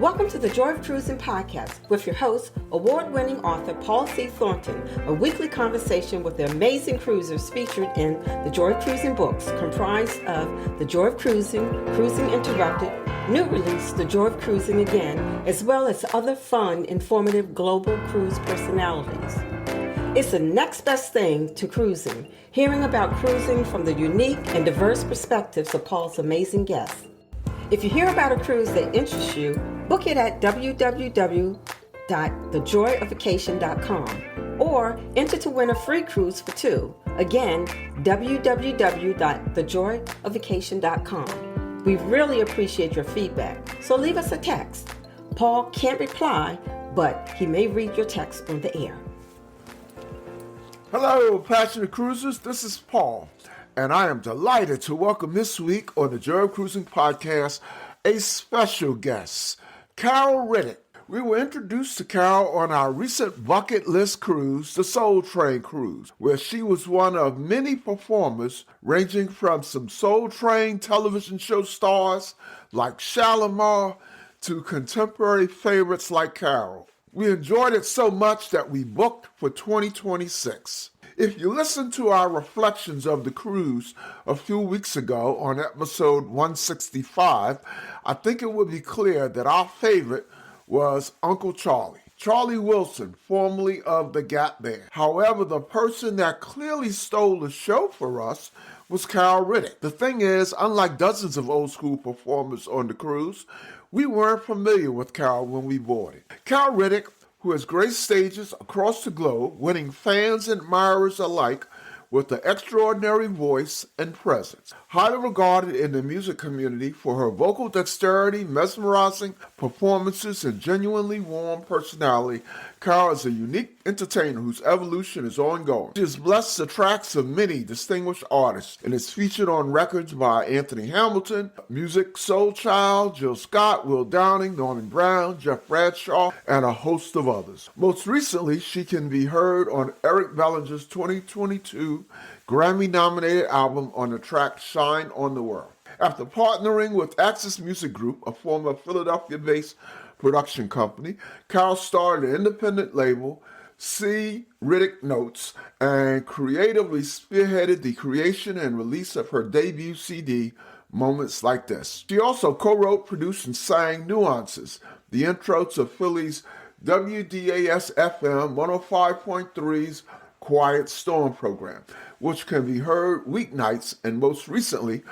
Welcome to the Joy of Cruising podcast with your host, award-winning author Paul C. Thornton, a weekly conversation with the amazing cruisers featured in the Joy of Cruising books, comprised of The Joy of Cruising, Cruising Interrupted, new release, The Joy of Cruising Again, as well as other fun, informative global cruise personalities. It's the next best thing to cruising, hearing about cruising from the unique and diverse perspectives of Paul's amazing guests. If you hear about a cruise that interests you, book it at www.thejoyofacation.com or enter to win a free cruise for two. Again, www.thejoyofacation.com. We really appreciate your feedback, so leave us a text. Paul can't reply, but he may read your text on the air. Hello, passionate cruisers. This is Paul, and I am delighted to welcome this week on the Joy of Cruising podcast a special guest, Carol Riddick. We were introduced to Carol on our recent bucket list cruise, the Soul Train cruise, where she was one of many performers ranging from some Soul Train television show stars like Shalimar to contemporary favorites like Carol. We enjoyed it so much that we booked for 2026. If you listen to our reflections of the cruise a few weeks ago on episode 165, I think it would be clear that our favorite was Uncle Charlie. Charlie Wilson, formerly of the Gap Band. However, the person that clearly stole the show for us was Carol Riddick. The thing is, unlike dozens of old school performers on the cruise, we weren't familiar with Carol when we boarded. Carol Riddick, who has graced stages across the globe, winning fans and admirers alike with an extraordinary voice and presence. Highly regarded in the music community for her vocal dexterity, mesmerizing performances, and genuinely warm personality, Carol is a unique entertainer whose evolution is ongoing. She has blessed the tracks of many distinguished artists and is featured on records by Anthony Hamilton, Music Soul Child, Jill Scott, Will Downing, Norman Brown, Jeff Bradshaw, and a host of others. Most recently, she can be heard on Eric Bellinger's 2022 Grammy-nominated album on the track Shine on the World. After partnering with Axis Music Group, a former Philadelphia-based production company, Carol started an independent label, C. Riddick Notes, and creatively spearheaded the creation and release of her debut CD, Moments Like This. She also co-wrote, produced, and sang Nuances, the intro to Philly's WDAS-FM 105.3's Quiet Storm program, which can be heard weeknights, and most recently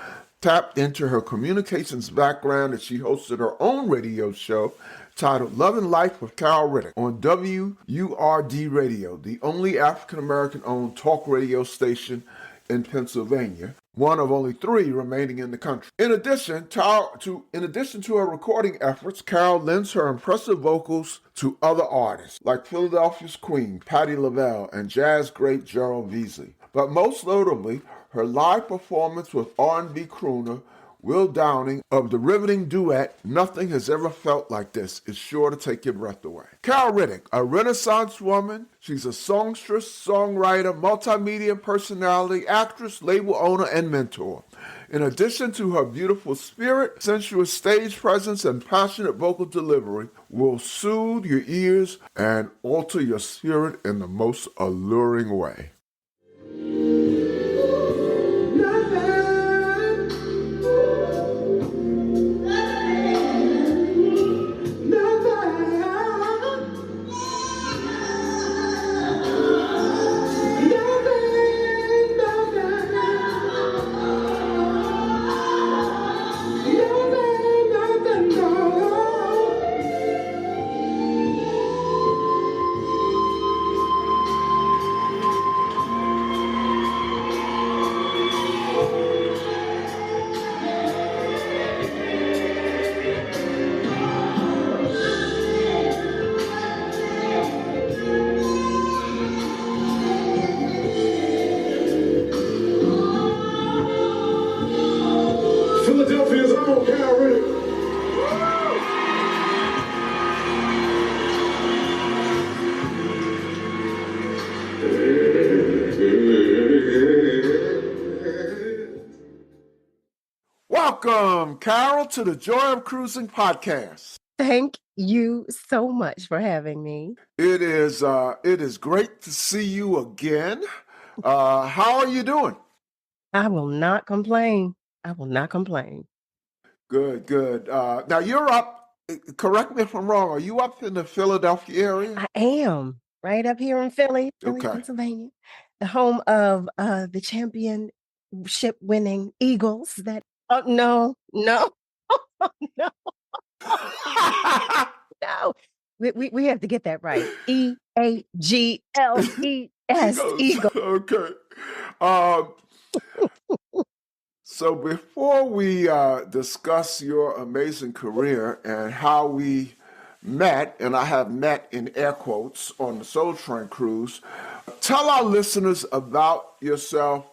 tapped into her communications background as she hosted her own radio show titled Love and Life with Carol Riddick on WURD Radio, the only African-American owned talk radio station in Pennsylvania, one of only 3 remaining in the country. In addition to her recording efforts, Carol lends her impressive vocals to other artists like Philadelphia's Queen, Patti LaBelle, and jazz great Gerald Veasley. But most notably, her live performance with R&B crooner Will Downing of the riveting duet Nothing Has Ever Felt Like This is sure to take your breath away. Carol Riddick, a Renaissance woman, she's a songstress, songwriter, multimedia personality, actress, label owner, and mentor. In addition to her beautiful spirit, sensuous stage presence, and passionate vocal delivery, will soothe your ears and alter your spirit in the most alluring way. Philadelphia's own Carol Riddick. Welcome, Carol, to the Joy of Cruising podcast. Thank you so much for having me. It is great to see you again. How are you doing? I will not complain. I will not complain. Good, good. Now you're up. Correct me if I'm wrong. Are you up in the Philadelphia area? I am right up here in Philly, Okay. Pennsylvania, the home of the championship winning Eagles. Oh no, no, no, no. We have to get that right. Eagles, Eagles. Eagles. Okay. Um, so before we discuss your amazing career and how we met, and I have met in air quotes on the Soul Train cruise, tell our listeners about yourself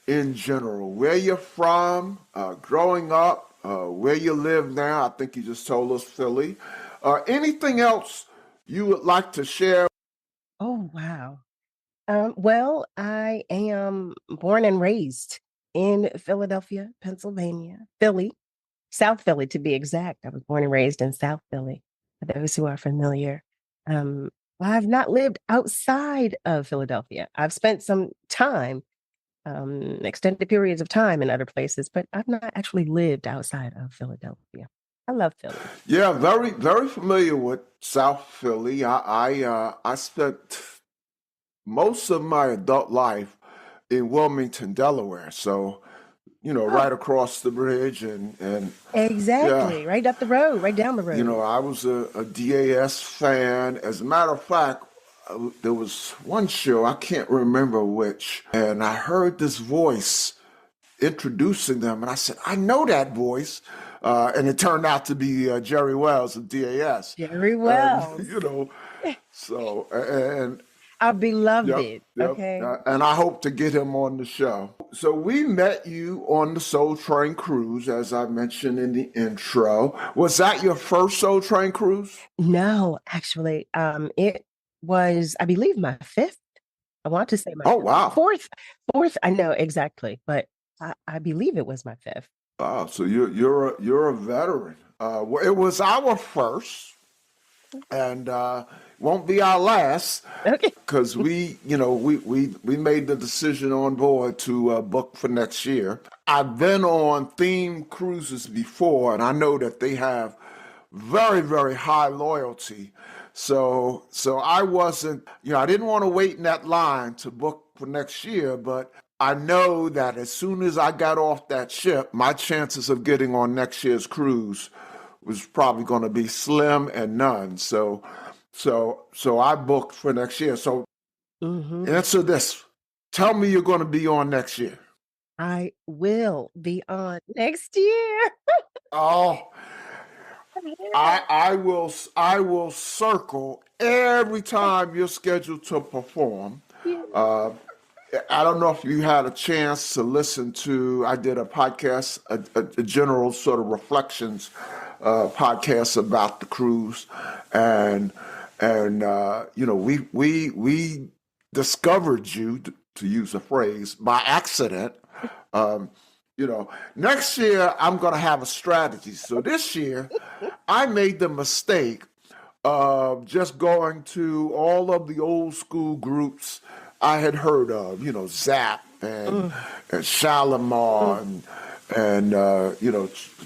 in general. Where you're from, growing up, where you live now. I think you just told us Philly. Anything else you would like to share? Oh wow. Well, I am born and raised in Philadelphia, Pennsylvania, Philly, South Philly to be exact. I was born and raised in South Philly, for those who are familiar. Um, I've not lived outside of Philadelphia. I've spent some time, extended periods of time in other places, but I've not actually lived outside of Philadelphia. I love Philly. Yeah, very, very familiar with South Philly. I spent most of my adult life in Wilmington, Delaware. So, Oh, right across the bridge and yeah, exactly. Right up the road, right down the road. I was a DAS fan. As a matter of fact, there was one show, I can't remember which, and I heard this voice introducing them, and I said, I know that voice. And it turned out to be Jerry Wells of DAS. Very And, well. so, and Our yep, beloved. yep. Okay. And I hope to get him on the show. So we met you on the Soul Train cruise, as I mentioned in the intro. Was that your first Soul Train cruise? No, actually, it was, I believe, my fifth. I want to say my Oh, wow. fourth. I know exactly, but I believe it was my fifth. Wow. So you're a veteran. Well, it was our first, and won't be our last. Okay. Because we made the decision on board to book for next year. I've been on themed cruises before, and I know that they have very, very high loyalty. So I wasn't, I didn't want to wait in that line to book for next year, but I know that as soon as I got off that ship, my chances of getting on next year's cruise was probably going to be slim and none. So I booked for next year. So Hmm. answer this. Tell me you're going to be on next year. I will be on next year. Oh, I will circle every time you're scheduled to perform. Yeah. Uh, I don't know if you had a chance to listen to. I did a podcast, a general sort of reflections podcast about the cruise, and we discovered you, to use a phrase, by accident. Um, Next year I'm going to have a strategy. So this year I made the mistake of just going to all of the old school groups I had heard of, Zap and Shalimar and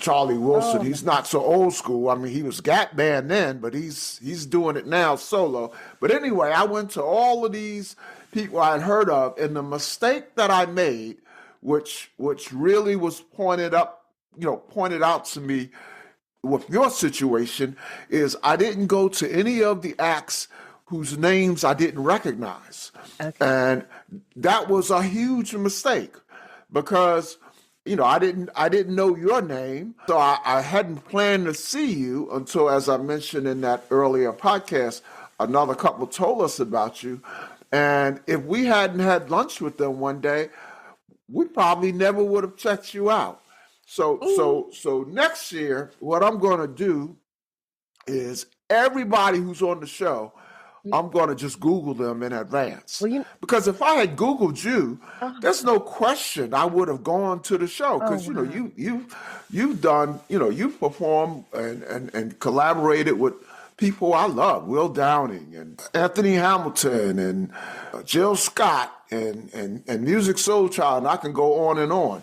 Charlie Wilson. Oh, He's not so old school. I mean, he was Gap Band then, but he's doing it now solo. But anyway, I went to all of these people I had heard of, and the mistake that I made, which really was pointed out to me with your situation, is I didn't go to any of the acts whose names I didn't recognize. okay. And that was a huge mistake because I didn't know your name. So I hadn't planned to see you until, as I mentioned in that earlier podcast, another couple told us about you. And if we hadn't had lunch with them one day, we probably never would have checked you out. So Ooh. so next year, what I'm going to do is everybody who's on the show, I'm going to just Google them in advance. Well, Because if I had Googled you, oh, there's no question I would have gone to the show. oh Because wow. you've done, you've performed and collaborated with people I love, Will Downing and Anthony Hamilton and Jill Scott and Music Soul Child, and I can go on and on.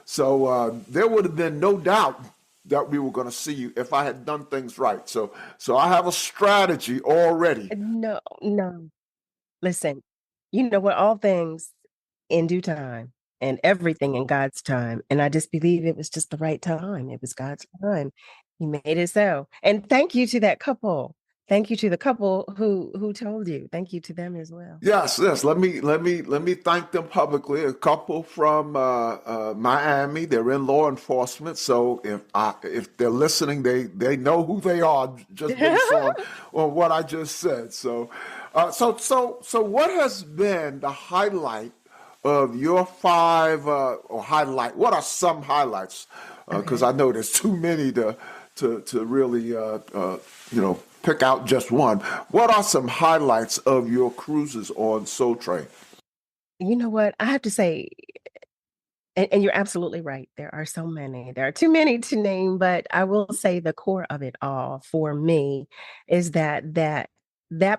So there would have been no doubt that we were going to see you if I had done things right. So I have a strategy already. No, no. Listen, you know what? All things in due time and everything in God's time. And I just believe it was just the right time. It was God's time. He made it so. And thank you to that couple. Thank you to the couple who told you. Thank you to them as well. Yes, yes. Let me thank them publicly. A couple from Miami. They're in law enforcement, so if they're listening, they know who they are just based on what I just said. So what has been the highlight of your five or highlight? What are some highlights? Because I know there's too many to really pick out just one. What are some highlights of your cruises on Soul Train? You know what? I have to say, and you're absolutely right. There are so many. There are too many to name, but I will say the core of it all for me is that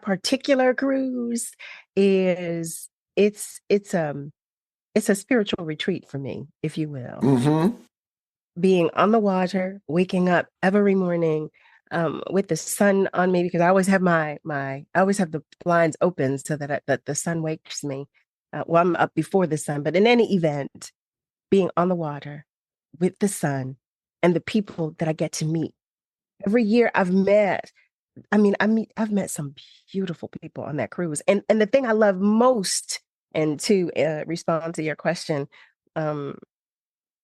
particular cruise is it's a spiritual retreat for me, if you will. Mm-hmm. Being on the water, waking up every morning with the sun on me, because I always have I always have the blinds open so that the sun wakes me. Well, I'm up before the sun, but in any event, being on the water with the sun and the people that I get to meet every year, I've met some beautiful people on that cruise, and the thing I love most, and to respond to your question,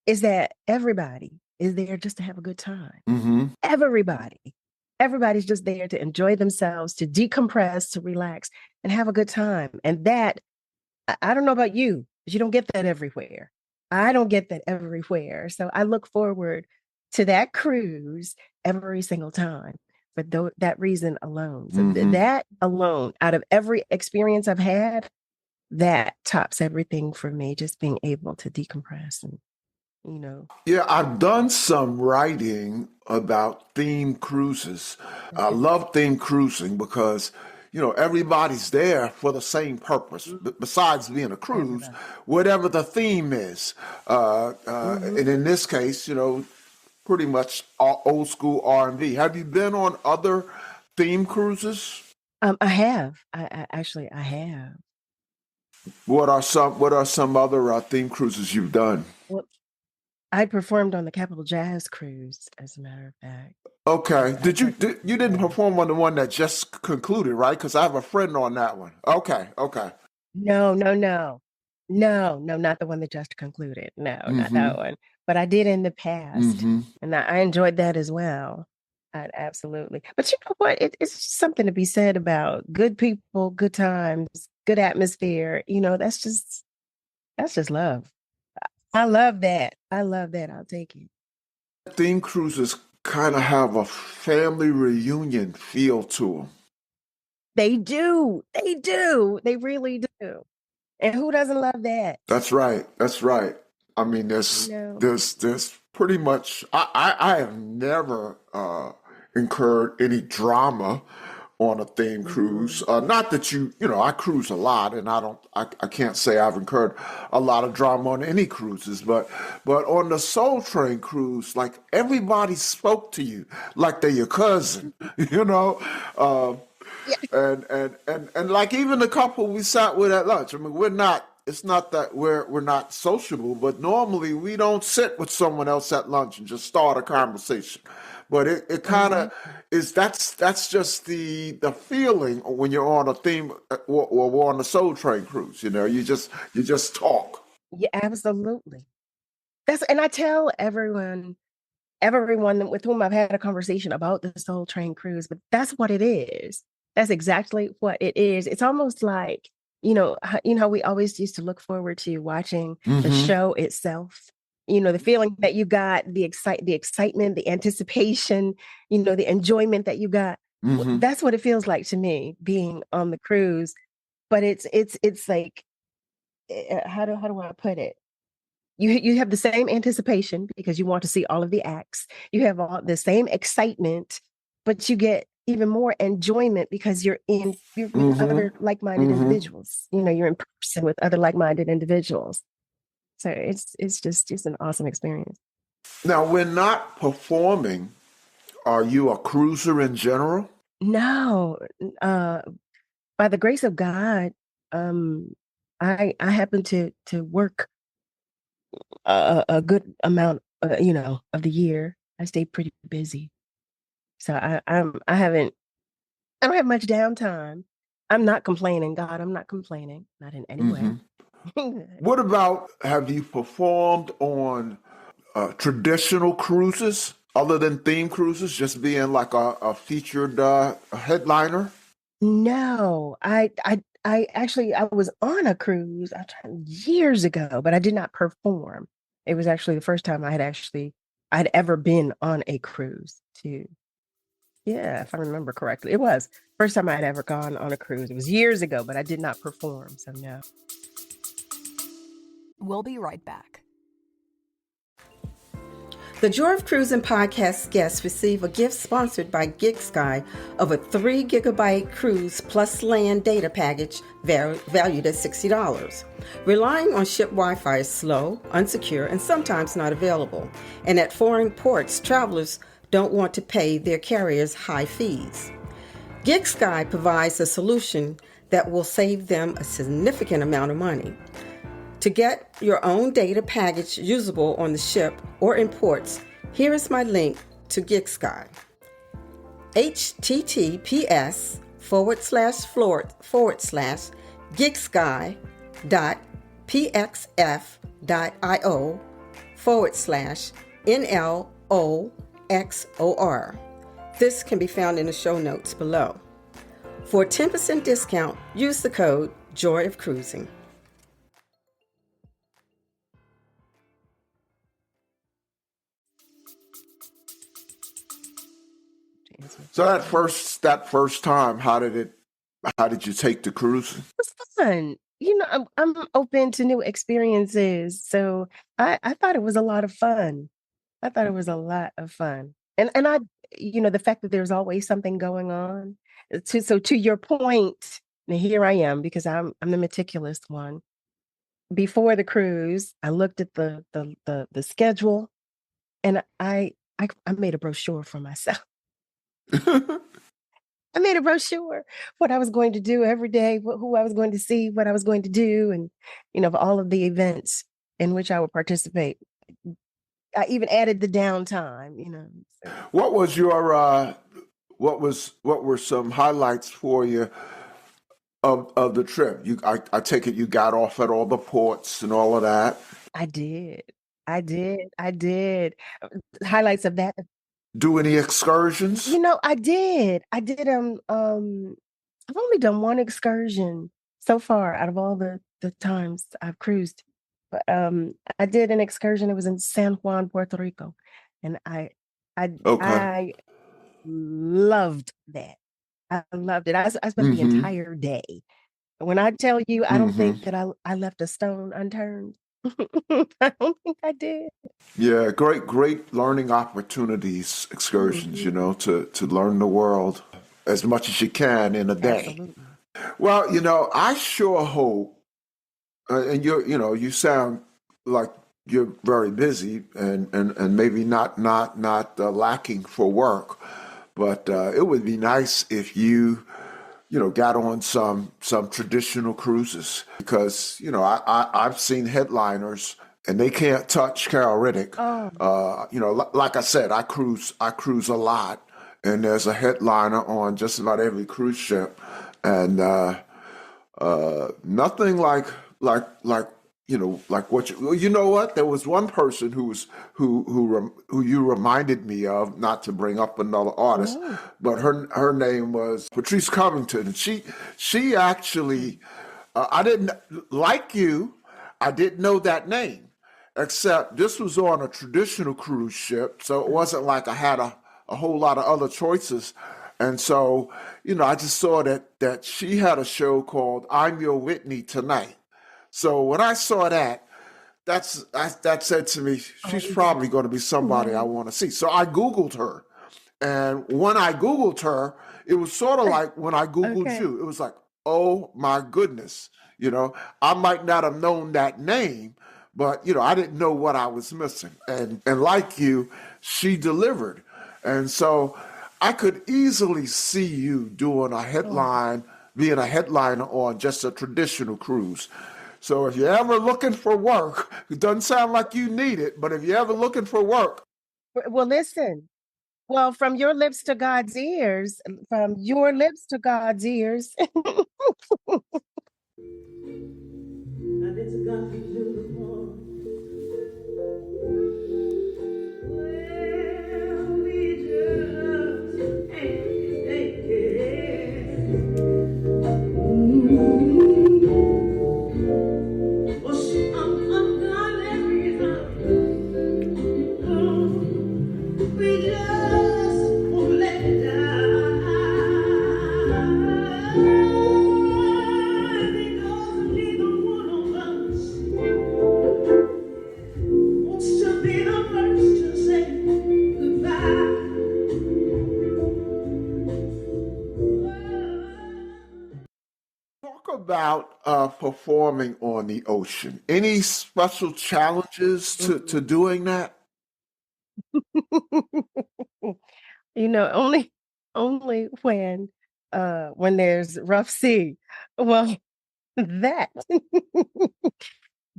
is that everybody is there just to have a good time. Mm-hmm. Everybody's just there to enjoy themselves, to decompress, to relax, and have a good time. And that, I don't know about you, but you don't get that everywhere. I don't get that everywhere. So I look forward to that cruise every single time for that reason alone. So that alone, out of every experience I've had, that tops everything for me, just being able to decompress and, Yeah, I've done some writing about themed cruises. I love themed cruising because, everybody's there for the same purpose. Besides being a cruise, Everybody. whatever the theme is. And in this case, pretty much old school R&B. Have you been on other theme cruises? I have. I actually I have. What are some other theme cruises you've done? Well, I performed on the Capital Jazz Cruise, as a matter of fact. Okay. I You didn't yeah. perform on the one that just concluded, right? Because I have a friend on that one. Okay, okay. No, no, no. No, no, not the one that just concluded. No, not Mm-hmm. that one. But I did in the past, Mm-hmm. and I enjoyed that as well. Absolutely. But you know what? It's just something to be said about good people, good times, good atmosphere. That's just love. I love that. I love that. I'll take it. Theme cruises kind of have a family reunion feel to them. They do. They do. They really do. And who doesn't love that? That's right. That's right. I mean, You know, there's pretty much. I have never incurred any drama on a theme cruise. Not that I cruise a lot, and I can't say I've incurred a lot of drama on any cruises, but on the Soul Train cruise, like everybody spoke to you like they're your cousin, you know. And like even the couple we sat with at lunch. I mean, we're not. It's not that we're not sociable, but normally we don't sit with someone else at lunch and just start a conversation. But it kind of is. That's just the feeling when you're on a theme or on a Soul Train cruise. You just talk. yeah, absolutely. And I tell everyone with whom I've had a conversation about the Soul Train cruise, but that's what it is. That's exactly what it is. It's almost like, how we always used to look forward to watching the Mm-hmm. show itself. The feeling that you got, the excitement, the anticipation, the enjoyment that you got. Mm-hmm. That's what it feels like to me being on the cruise. But it's like, how do I put it? You have the same anticipation because you want to see all of the acts. You have all the same excitement, but you get even more enjoyment because you're with Mm-hmm. other like-minded Mm-hmm. individuals. You're in person with other like-minded individuals. So it's just an awesome experience. Now, when not performing, are you a cruiser in general? No, uh, by the grace of God, um, I happen to work a good amount, of the year. I stay pretty busy, so I don't have much downtime. I'm not complaining, God. I'm not complaining, not in any Mm-hmm. way. What about have you performed on traditional cruises other than theme cruises, just being like a featured a headliner? No, I actually I was on a cruise years ago, but I did not perform. It was actually the first time I'd ever been on a cruise too. Yeah, if I remember correctly. It was first time I had ever gone on a cruise. It was years ago, but I did not perform. So no. We'll be right back. The Joy of Cruising podcast guests receive a gift sponsored by GigSky of a 3 gigabyte cruise plus land data package valued at $60. Relying on ship Wi-Fi is slow, unsecure, and sometimes not available. And at foreign ports, travelers don't want to pay their carriers high fees. GigSky provides a solution that will save them a significant amount of money. To get your own data package usable on the ship or in ports, here is my link to GigSky. https://gigsky.pxf.io/NLOXOR. This can be found in the show notes below. For a 10% discount, use the code Joy of Cruising. So that first time, how did you take the cruising? Was fun. I'm open to new experiences. So I thought it was a lot of fun. I thought it was a lot of fun. And the fact that there's always something going on. So to your point, now here I am because I'm the meticulous one. Before the cruise, I looked at the schedule and I made a brochure for myself. I made a brochure, what I was going to do every day, who I was going to see, what I was going to do, and of all of the events in which I would participate. I even added the downtime. So. What was your what were some highlights for you of the trip? I take it you got off at all the ports and all of that. I did. I did. Highlights of that. Do any excursions? I did. I've only done one excursion so far out of all the times I've cruised. But I did an excursion. It was in San Juan, Puerto Rico. And I Okay. I loved that. I loved it. I spent the Mm-hmm. entire day. When I tell you, I don't Mm-hmm. think that I left a stone unturned. I don't think I did. Yeah, great learning opportunities, excursions, Mhm. to learn the world as much as you can in a day. Absolutely. Well, I sure hope, and you sound like you're very busy and maybe not lacking for work, but it would be nice if you got on some traditional cruises because I've seen headliners and they can't touch Carol Riddick. Oh, Like I said, I cruise a lot, and there's a headliner on just about every cruise ship, and nothing like what you. Well, you know what? There was one person who you reminded me of. Not to bring up another artist, oh. but her name was Patrice Covington, and she actually I didn't like you. I didn't know that name, except this was on a traditional cruise ship, so it wasn't like I had a whole lot of other choices. And so, I just saw that she had a show called I'm Your Whitney Tonight. So when I saw that, that said to me, Oh, she's probably going to be somebody I mhm. want to see. So I Googled her. And when I Googled her, it was sort of like when I Googled Okay. you. It was like, oh my goodness. I might not have known that name, but I didn't know what I was missing. And like you, she delivered. And so I could easily see you doing a Oh. headline, being a headliner on just a traditional cruise. So if you're ever looking for work, it doesn't sound like you need it, but if you're ever looking for work, Well, listen. Well, from your lips to God's ears, from your lips to God's ears. And it's got me to the point where we just ain't take it. Oh, I'm gonna let we just won't let it die. Because neither one of us wants to be the first to say goodbye. talk about performing on the ocean. Any special challenges to Mm. doing that? Only when there's rough sea. Well, that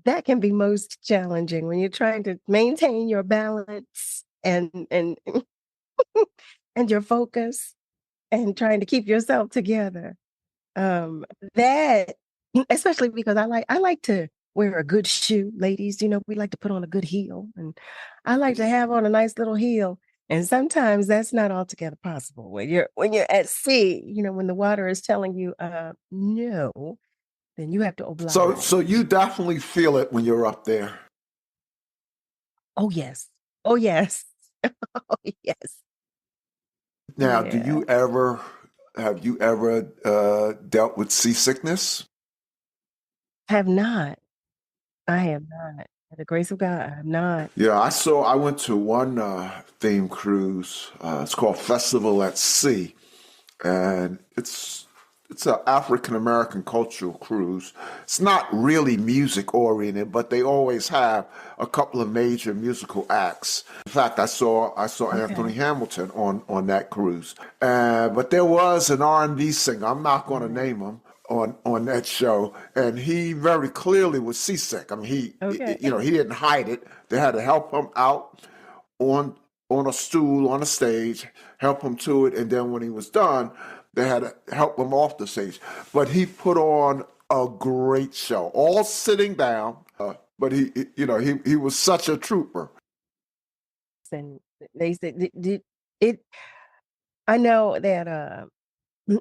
that can be most challenging when you're trying to maintain your balance and and your focus and trying to keep yourself together. That especially because I like to wear a good shoe, ladies. We like to put on a good heel, and I like to have on a nice little heel. And sometimes that's not altogether possible when you're at sea. When the water is telling you, no, then you have to So you oblige. definitely feel it when you're up there. Oh yes, oh yes, oh yes, Now, yeah. have you ever dealt with seasickness? Have not. I have not. By the grace of God, I have not. Yeah, I went to one theme cruise. It's called Festival at Sea, and it's an African American cultural cruise. It's not really music oriented, but they always have a couple of major musical acts. In fact, I saw Anthony Okay. Hamilton on that cruise. But there was an R&B singer. I'm not going to Right. name him on that show, and he very clearly was seasick. I mean, Okay. he didn't hide it. They had to help him out on on a stool on a stage, help him to it, and then when he was done, they had to help him off the stage. But he put on a great show, all sitting down. But he was such a trooper. And they said it. I know that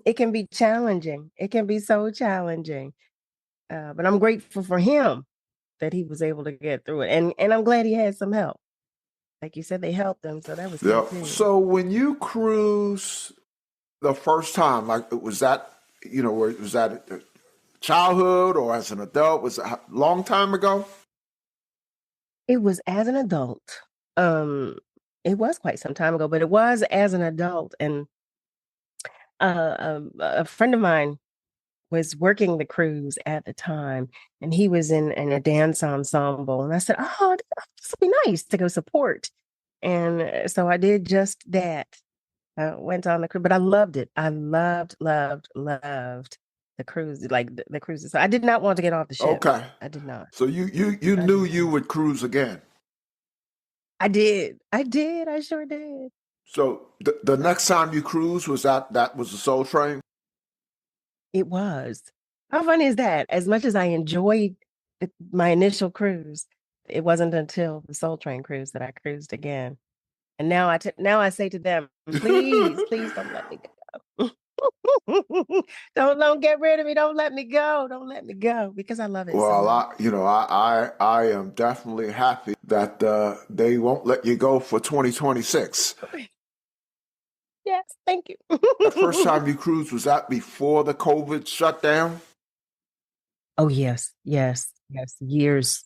it can be challenging. It can be so challenging. But I'm grateful for him that he was able to get through it, and I'm glad he had some help. Like you said, they helped him, so that was Yeah. good too. So when you cruise the first time, like was that, was that childhood or as an adult? Was it a long time ago? It was as an adult. Um, it was quite some time ago, but it was as an adult, and a friend of mine was working the cruise at the time, and he was in a dance ensemble. And I said, "Oh, this would be nice to go support." And so I did just that. I went on the cruise, but I loved it. I loved the cruise, like the cruises. So I did not want to get off the ship. Okay. I did not. So you I knew did you not. would cruise again. I did. I did. I sure did. So the next time you cruise was that was the Soul Train? It was. How fun is that? As much as I enjoyed my initial cruise, it wasn't until the Soul Train cruise that I cruised again. And now I say to them, please, please don't let me go. Don't get rid of me. Don't let me go. Don't let me go because I love it so Well, much. I am definitely happy that they won't let you go for 2026. Yes, thank you. That first time you cruised, was that before the COVID shutdown? Oh yes, yes, yes. Years,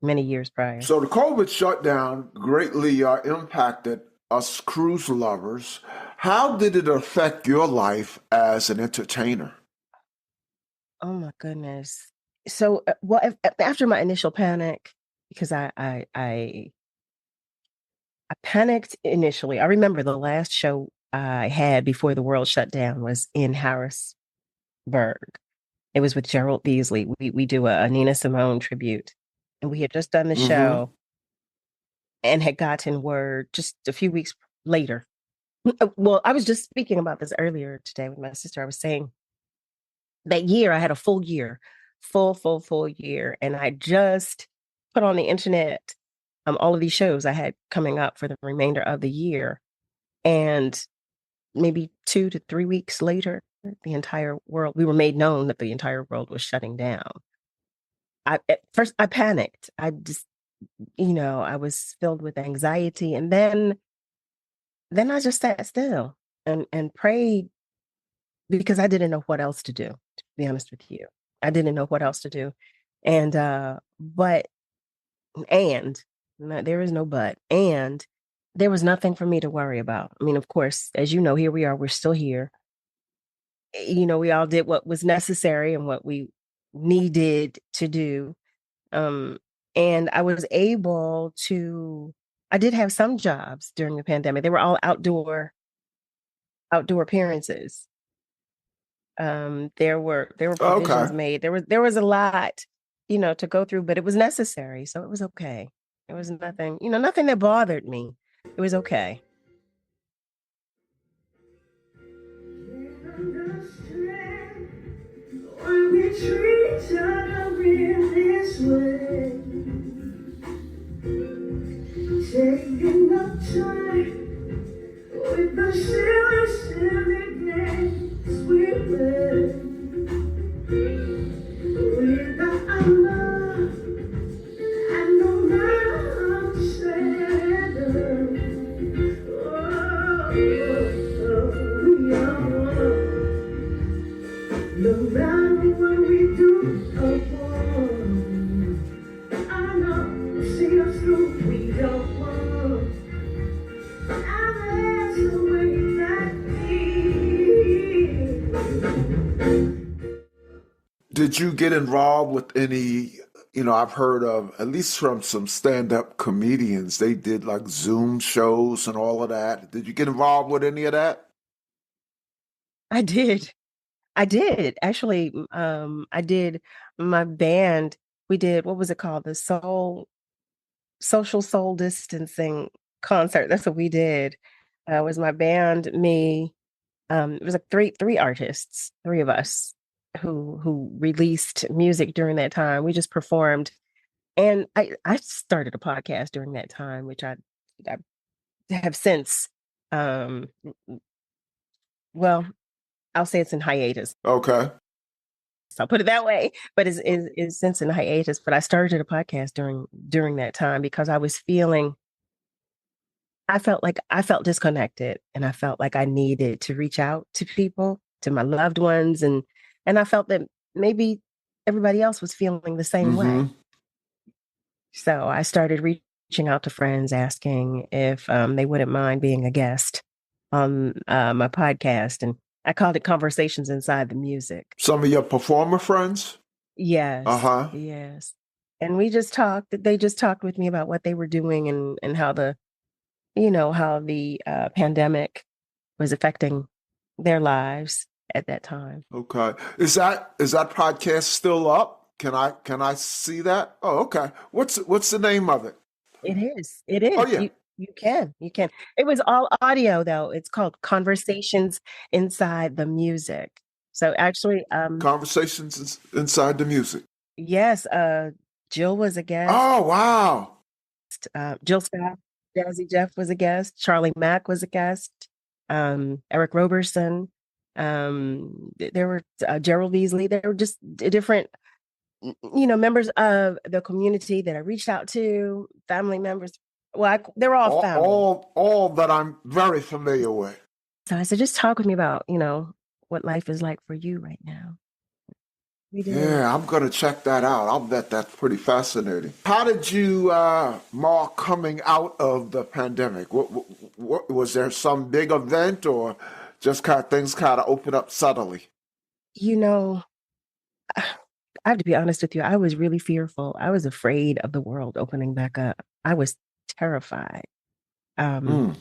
many years prior. So the COVID shutdown greatly impacted us cruise lovers. How did it affect your life as an entertainer? Oh my goodness. So, well, after my initial panic, because I panicked initially. I remember the last show I had before the world shut down was in Harrisburg. It was with Gerald Beasley. We do a Nina Simone tribute, and we had just done the Mm-hmm. show and had gotten word just a few weeks later. Well, I was just speaking about this earlier today with my sister. I was saying that year I had a full year, full year, and I just put on the internet all of these shows I had coming up for the remainder of the year, and maybe 2 to 3 weeks later, the entire world, we were made known that the entire world was shutting down. At first I panicked. I just, I was filled with anxiety. And then I just sat still and prayed because I didn't know what else to do, to be honest with you. I didn't know what else to do. And but and no, there is no but. And there was nothing for me to worry about. I mean, of course, as you know, here we are, we're still here. We all did what was necessary and what we needed to do. Um, and I did have some jobs during the pandemic. They were all outdoor appearances. There were Okay. provisions made. There was a lot, to go through, but it was necessary. So it was okay. It was nothing, nothing that bothered me. It was okay. Understand why we treat each other in this way. Taking up time with the silly games we play. Without our love and no love said. We are one. No matter what we do or what, I know see us through. We don't want, and that's the way that is. Did you get involved with any? I've heard of, at least from some stand-up comedians, they did like Zoom shows and all of that. Did you get involved with any of that? I did. I did actually. I did my band. We did what was it called? The social soul distancing concert. That's what we did. It was my band, me. It was like three artists, three of us who released music during that time. We just performed, and I started a podcast during that time, which I have since. Um, well, I'll say it's in hiatus. Okay. So I'll put it that way. But it's since in hiatus. But I started a podcast during that time because I felt disconnected, and I felt like I needed to reach out to people, to my loved ones, and I felt that maybe everybody else was feeling the same Mm-hmm. way. So I started reaching out to friends, asking if they wouldn't mind being a guest on my podcast, and I called it Conversations Inside the Music. Some of your performer friends? Yes, Uh-huh. yes. And we just talked. They just talked with me about what they were doing and how the pandemic was affecting their lives at that time. Okay. Is that podcast still up? Can I see that? Oh, okay. What's the name of it? It is. It Oh is. yeah. You can. It was all audio though. It's called Conversations Inside the Music. So actually, Conversations inside the music. yes, Jill was a guest. Oh wow. Jill Scott, Jazzy Jeff was a guest. Charlie Mack was a guest. Eric Roberson. There were Gerald Beasley. There were just different, members of the community that I reached out to, family members, Well, they're all All, family. all that I'm very familiar with. So I said, just talk with me about, what life is like for you right now. We did. Yeah, I'm gonna check that out. I'll bet that's pretty fascinating. How did you mark coming out of the pandemic? What was there some big event, or just kind of things kind of open up subtly? You know, I have to be honest with you. I was really fearful. I was afraid of the world opening back up. I was terrified. Um, Mm,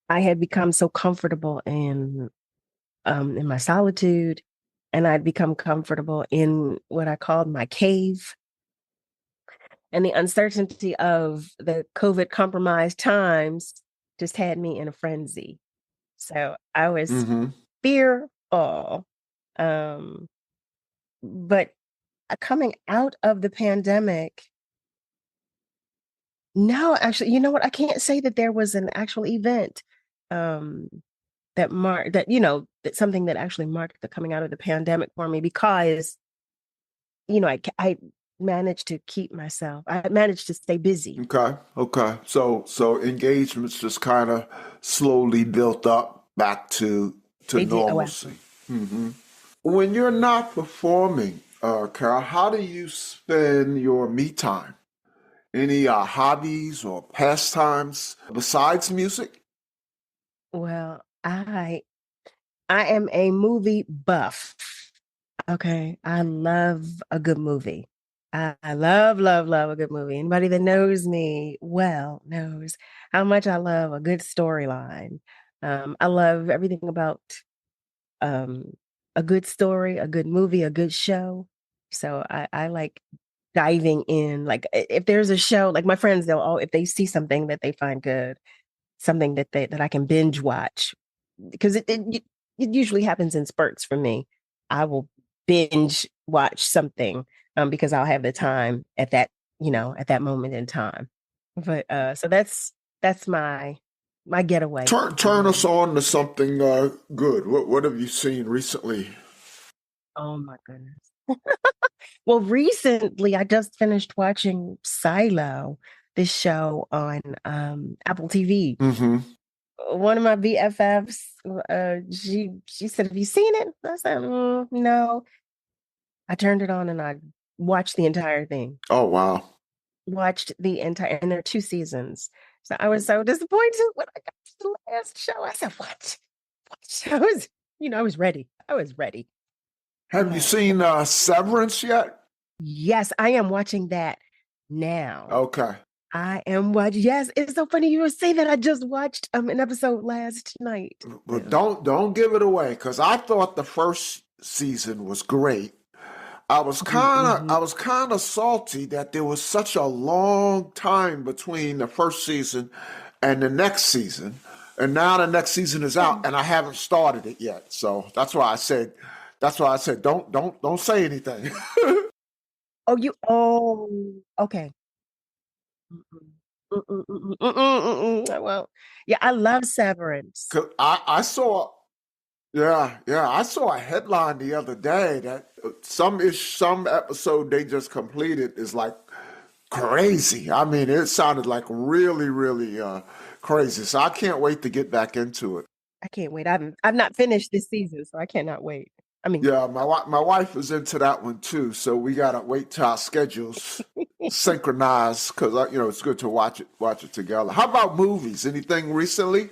I had become so comfortable in my solitude, and I'd become comfortable in what I called my cave. And the uncertainty of the COVID compromised times just had me in a frenzy. So I was mm-hmm. fearful. Um, but coming out of the pandemic, no, actually, you know what? I can't say that there was an actual event um, that something that actually marked the coming out of the pandemic for me because, I managed to keep myself, I managed to stay busy. Okay, okay. So engagements just kind of slowly built up back to They did. Oh, normalcy. absolutely. Hmm. When you're not performing, Carol, how do you spend your me time? Any hobbies or pastimes besides music? Well, I am a movie buff. Okay. I love a good movie. I love, love, love a good movie. Anybody that knows me well knows how much I love a good storyline. I love everything about um, a good story, a good movie, a good show. So I like diving in. Like if there's a show, like my friends, if they see something that they find good, something that I can binge watch, because it usually happens in spurts for me. I will binge watch something because I'll have the time at that moment in time. But so that's my getaway, Turn if you turn us will. on to something good. What have you seen recently? Oh my goodness. Well, recently I just finished watching Silo, this show on Apple TV. Hmm. One of my BFFs, she said, "Have you seen it?" I said, "No." I turned it on and I watched the entire thing. Oh wow. Watched the entire, and there are two seasons. So I was so disappointed when I got to the last show. I said, "What? What?" I was ready. I was ready. Have you But seen Severance yet? yes, I am watching that now. Okay. I am watching. Yes, it's so funny you would say that. I just watched an episode last night. But don't give it away because I thought the first season was great. I Mhm. was kind of salty that there was such a long time between the first season and the next season. And now the next season is out and I haven't started it yet. So that's why I said don't say anything. Okay. Mm-mm. Mm-mm, mm-mm, mm-mm, mm-mm. Well, yeah, I love Severance. 'Cause I saw yeah, I saw a headline the other day that some episode they just completed is like crazy. I mean, it sounded like really, really crazy. So I can't wait to get back into it. I can't wait. I've not finished this season, so I cannot wait. I mean, Yeah, my wife is into that one too. So we gotta wait till our schedules synchronize because it's good to watch it together. How about movies? Anything recently?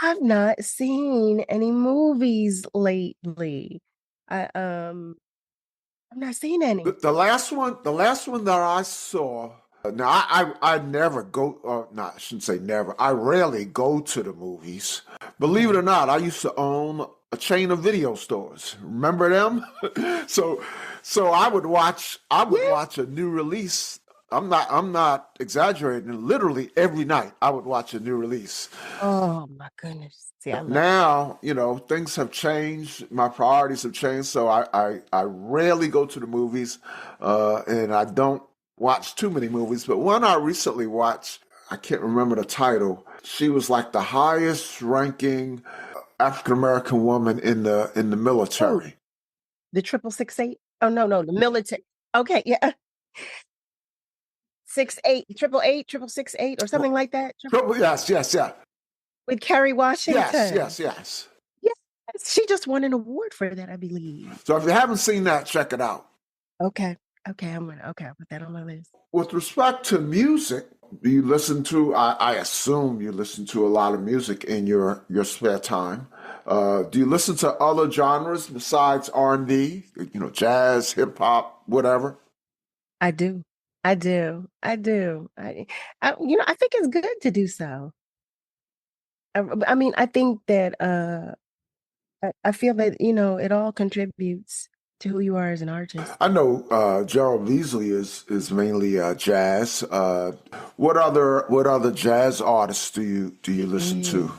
I've not seen any movies lately. I I've not seen any. The last one that I saw. Now I never go. No, I shouldn't say never. I rarely go to the movies. Believe it or Okay. not, I used to own a chain of video stores. Remember them? so so I would Yeah. watch a new release. I'm not exaggerating. Literally every night I would watch a new release. Oh my goodness. See, I But love that. now, things have changed. My priorities have changed, so I rarely go to the movies, and I don't watch too many movies. But one I recently watched, I can't remember the title. She was like the highest ranking African American woman in the Oh, military. the 666. Oh no, no, the military. Okay, yeah. 68, triple eight, triple 68, or something like that. Yes, yes, yeah. With Kerry Yes, Washington. yes, yes. Yes, she just won an award for that, I believe. So if you haven't seen that, check it out. Okay, I'll put that on my list. With respect to music, do you listen to? I assume you listen to a lot of music in your spare time. Do you listen to other genres besides R&B? You know, jazz, hip hop, whatever. I do. I do. I do. I think it's good to do so. I mean, I think that I feel that, it all contributes to who you are as an artist. I know Gerald Beasley is mainly jazz. What other jazz artists do you listen to?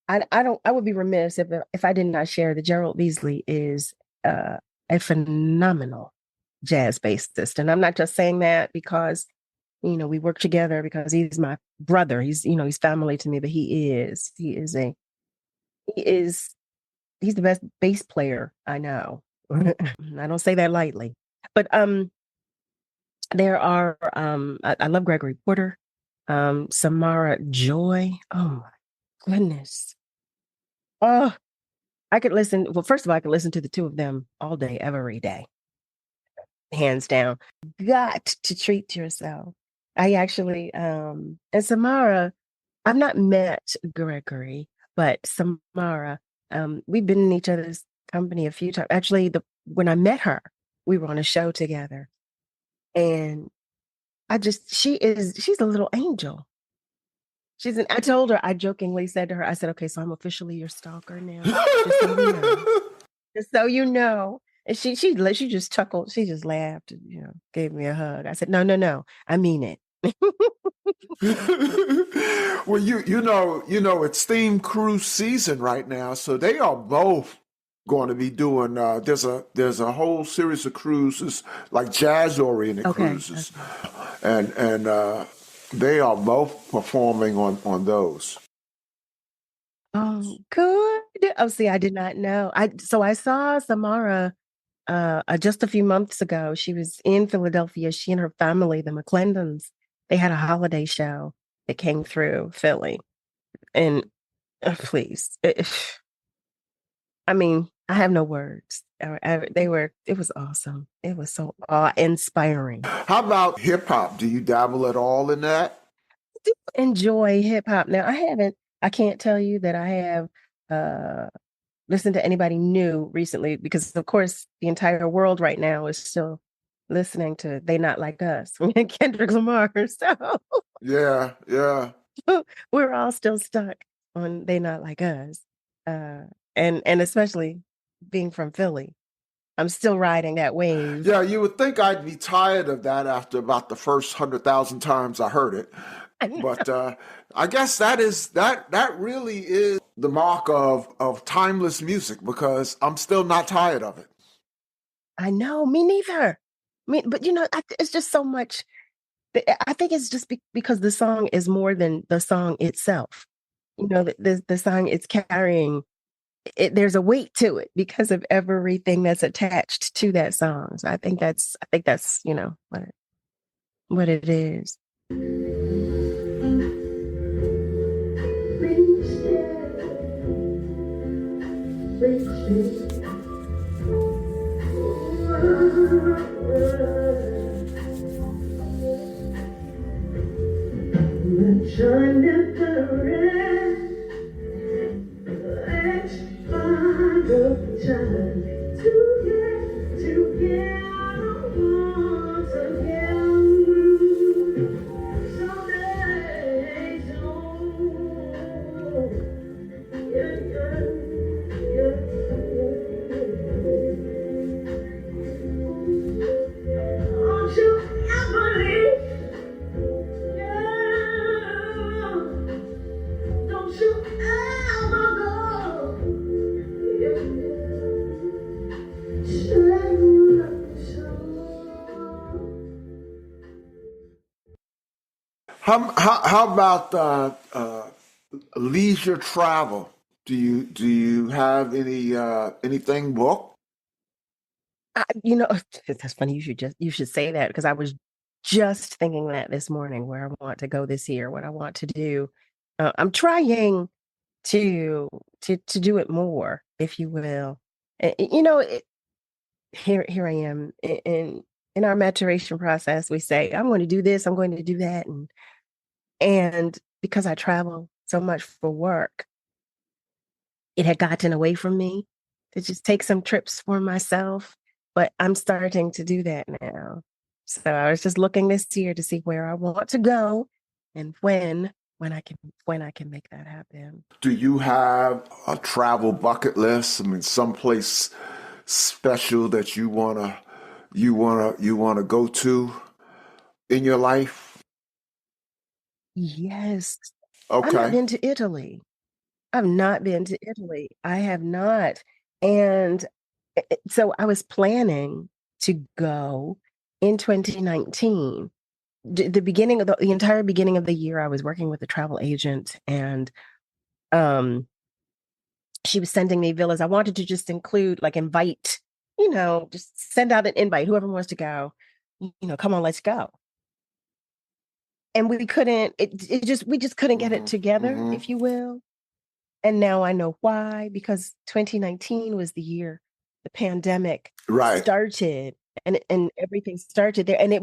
Mm. I would be remiss if I did not share that Gerald Beasley is a phenomenal jazz bassist. And I'm not just saying that because, we work together because he's my brother. He's family to me, but he's the best bass player I know. I don't say that lightly. But there are I love Gregory Porter, Samara Joy. Oh my goodness. Oh, well, first of all, I could listen to the two of them all day, every day. Hands down. Got to treat yourself. I actually and Samara, I've not met Gregory, but Samara, we've been in each other's company a few times. Actually, when I met her, we were on a show together. And she's a little angel. I told her, I jokingly said to her, I said, okay, so I'm officially your stalker now. Just so you know. Just so you know. And she just chuckled. She just laughed and, gave me a hug. I said, no, I mean it. Well, it's theme cruise season right now, so they are both going to be doing. There's a whole series of cruises, like jazz-oriented cruises, Okay. and they are both performing on those. Oh, good. Oh, see, I did not know. I saw Samara just a few months ago. She was in Philadelphia. She and her family, the McClendons, they had a holiday show that came through Philly. And please, I mean, I have no words. It was awesome. It was so awe-inspiring. How about hip hop? Do you dabble at all in that? I do enjoy hip hop. Now, I can't tell you that I have listened to anybody new recently because, of course, the entire world right now is still listening to They Not Like Us from Kendrick Lamar. So Yeah. we're all still stuck on They Not Like Us. And especially being from Philly, I'm still riding that wave. Yeah, you would think I'd be tired of that after about the first 100,000 times I heard it. But I guess that really is the mark of timeless music because I'm still not tired of it. I know, me neither. But it's just so much. I think it's just because the song is more than the song itself. The song it's carrying. There's a weight to it because of everything that's attached to that song. So I think that's what it is. Trying to rest, let's find a time to get once again. Someday soon, Don't you ever leave, don't you ever go. How about leisure travel? Do you have anything booked? That's funny. You should say that because I was just thinking that this morning, where I want to go this year, what I want to do. I'm trying to to do it more, if you will. Here I am in our maturation process. We say, I'm going to do this, I'm going to do that, and because I travel so much for work, it had gotten away from me to just take some trips for myself. But I'm starting to do that now. So I was just looking this year to see where I want to go and when I can make that happen. Do you have a travel bucket list? I mean, someplace special that you wanna go to in your life? Yes. I've not Okay. been to Italy. I've not been to Italy. I have not. And so I was planning to go in 2019. The beginning of the entire beginning of the year, I was working with a travel agent, and um she was sending me villas. I wanted to just include, like, invite, just send out an invite, whoever wants to go, come on, let's go. And we just couldn't get it Hmm. together, Hmm. if you will. And now I know why, because 2019 was the year the pandemic Right. started, and everything started there. And I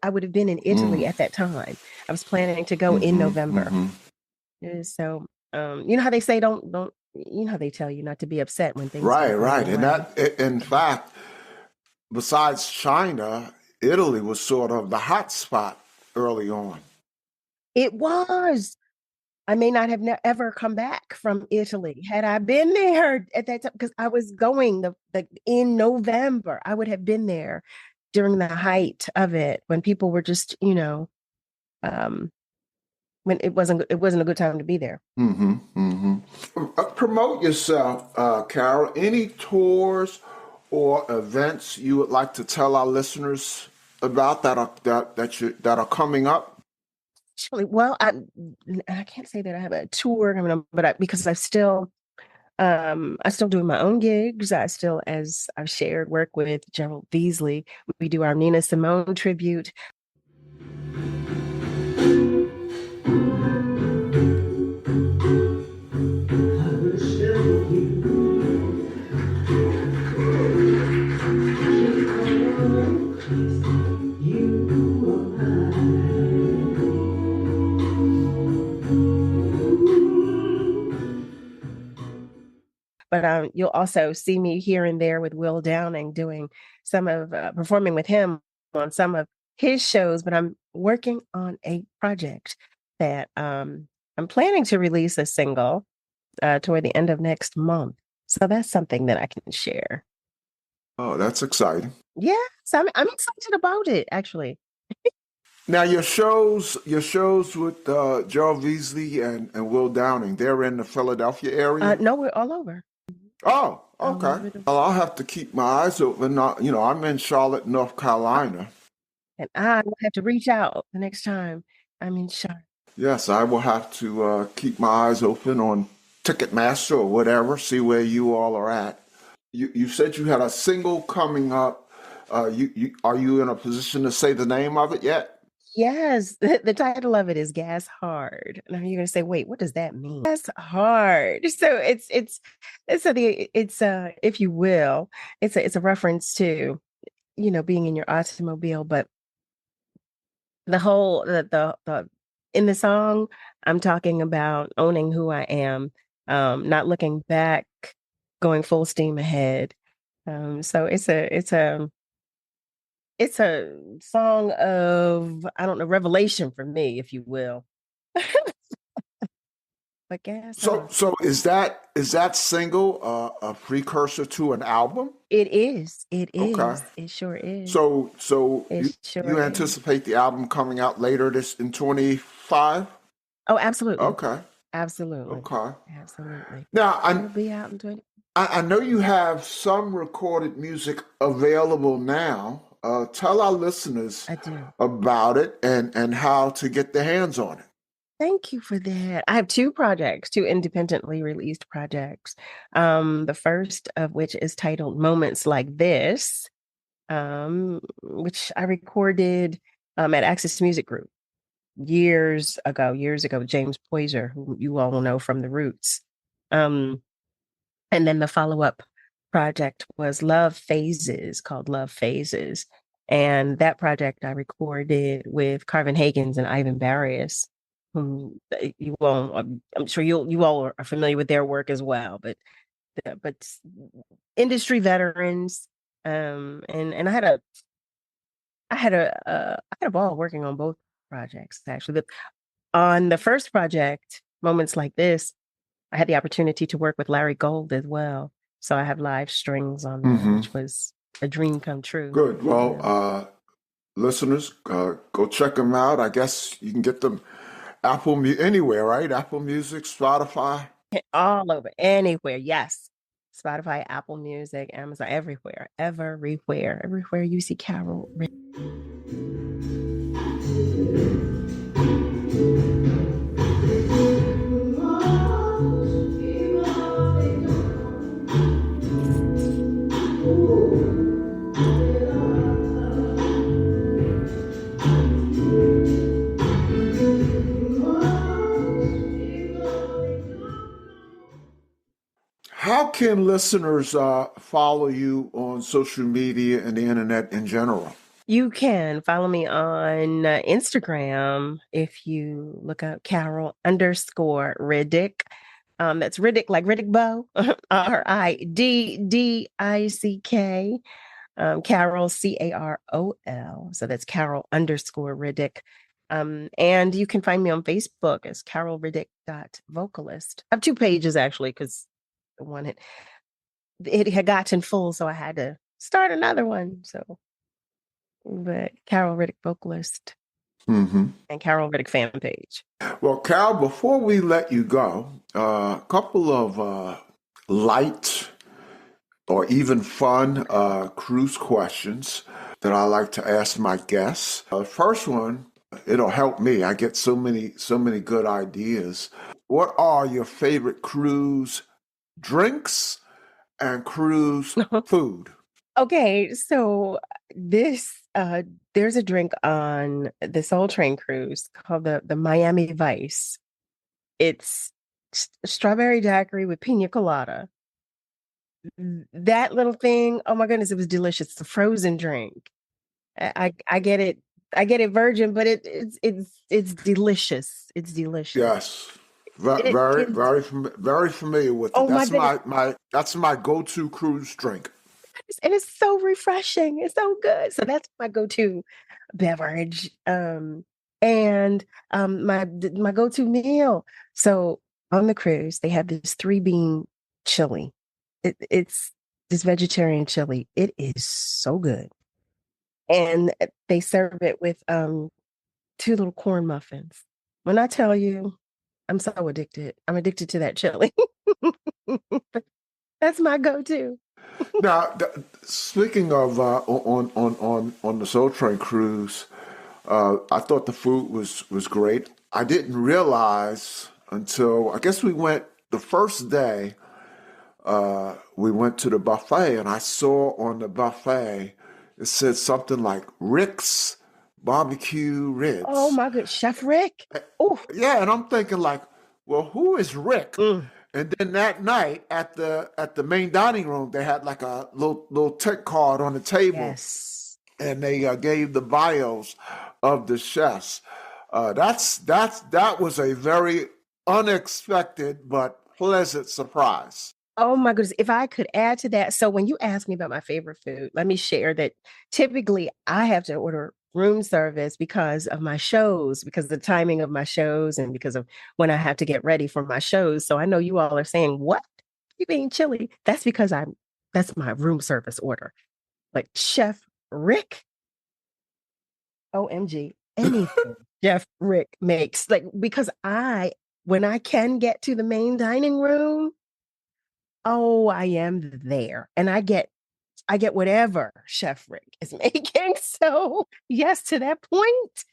would have been in Mm. Italy at that time. I was planning to go in Hmm. November. Hmm. So, you know how they say, don't, you know how they tell you not to be upset when things Right, don't go right. your And way. in fact, besides China, Italy was sort of the hot spot early on. It was. I may not have ever come back from Italy had I been there at that time, because I was going in November. I would have been there during the height of it, when people were just, um, when it wasn't a good time to be there. Hmm. Hmm. Promote yourself, Carol. Any tours or events you would like to tell our listeners about that are coming up? Actually, well, I can't say that I have a tour coming up, but because I still doing my own gigs. I still, as I've shared, work with Gerald Beasley. We do our Nina Simone tribute. I will show you. You But you'll also see me here and there with Will Downing, doing some of performing with him on some of his shows. But I'm working on a project that I'm planning to release a single toward the end of next month. So that's something that I can share. Oh, that's exciting. Yeah, so I'm excited about it, actually. Now your shows with Gerald Beasley and Will Downing, they're in the Philadelphia area. No, we're all over, Oh, all okay. over the, Well, I'll have to keep my eyes open. I'm in Charlotte, North Carolina. and I will have to reach out the next time I'm in Charlotte. Yes, I will have to keep my eyes open on Ticketmaster or whatever, see where you all are at. You said you had a single coming up. Are you in a position to say the name of it yet? Yes, the title of it is Gas Hard. Now you're gonna say, wait, what does that mean? Gas hard. So it's if you will, it's a reference to, being in your automobile. But the whole the in the song, I'm talking about owning who I am, not looking back, going full steam ahead. So it's a song of, I don't know, revelation for me, if you will. But gas So hard. so is that single a precursor to an album? It is. It Okay. is. It sure is. So It sure you is. anticipate the album coming out later this in 25? Oh, absolutely. Okay. Absolutely. Okay. Absolutely. Now, It'll be out in 20. I know you have some recorded music available now. Tell our listeners I do. about it and how to get their hands on it. Thank you for that. I have two projects, two independently released projects. The first of which is titled Moments Like This, which I recorded at Access Music Group years ago, James Poyser, who you all will know from The Roots. And then the follow-up project was called Love Phases. And that project I recorded with Carvin Hagens and Ivan Barrios, whom you all, I'm sure you all are familiar with their work as well, but industry veterans. And I had a ball working on both projects actually. But on the first project, Moments Like This, I had the opportunity to work with Larry Gold as well. So I have live strings on there, which was a dream come true. Good. Well, listeners, go check them out. I guess you can get them anywhere, right? Apple Music, Spotify. All over, anywhere. Yes. Spotify, Apple Music, Amazon, everywhere you see Carol. How can listeners follow you on social media and the internet in general? You can follow me on Instagram if you look up Carol_Riddick. That's Riddick like Riddick Bowe, Riddick. Carol, Carol. So that's Carol_Riddick. And you can find me on Facebook as carolriddick.vocalist. I have 2 pages actually, because the one it had gotten full, so I had to start another one. So, but Carol Riddick vocalist and Carol Riddick fan page. Well, Carol, before we let you go, a couple of light or even fun cruise questions that I like to ask my guests. The first one, it'll help me. I get so many good ideas. What are your favorite cruise drinks and cruise food? Okay, so there's a drink on the Soul Train cruise called the Miami Vice. It's strawberry daiquiri with pina colada. That little thing, oh my goodness, it was delicious. It's a frozen drink. I get it. I get it virgin, but it's delicious. It's delicious. Yes. Very familiar with it. Oh That's my that's my go-to cruise drink. And it's so refreshing. It's so good. So that's my go-to beverage. And my go-to meal. So on the cruise, they have this 3-bean chili. It's this vegetarian chili. It is so good. And they serve it with 2 little corn muffins. When I tell you, I'm so addicted. I'm addicted to that chili. That's my go-to. Now, speaking of on the Soul Train cruise, I thought the food was great. I didn't realize until I guess we went the first day. We went to the buffet, and I saw on the buffet it said something like Rick's barbecue ribs. Oh my good, Chef Rick. Oh yeah, and I'm thinking like, well, who is Rick? And then that night at the main dining room, they had like a little tech card on the table, yes, and they gave the bios of the chefs. That was a very unexpected but pleasant surprise. Oh my goodness. If I could add to that. So when you ask me about my favorite food, let me share that typically I have to order room service because of my shows, because of the timing of my shows and because of when I have to get ready for my shows. So I know you all are saying, what? You being chilly? That's because that's my room service order. Like Chef Rick, OMG, anything Chef Rick makes, like, because when I can get to the main dining room, oh, I am there. And I get whatever Chef Rick is making. So yes, to that point.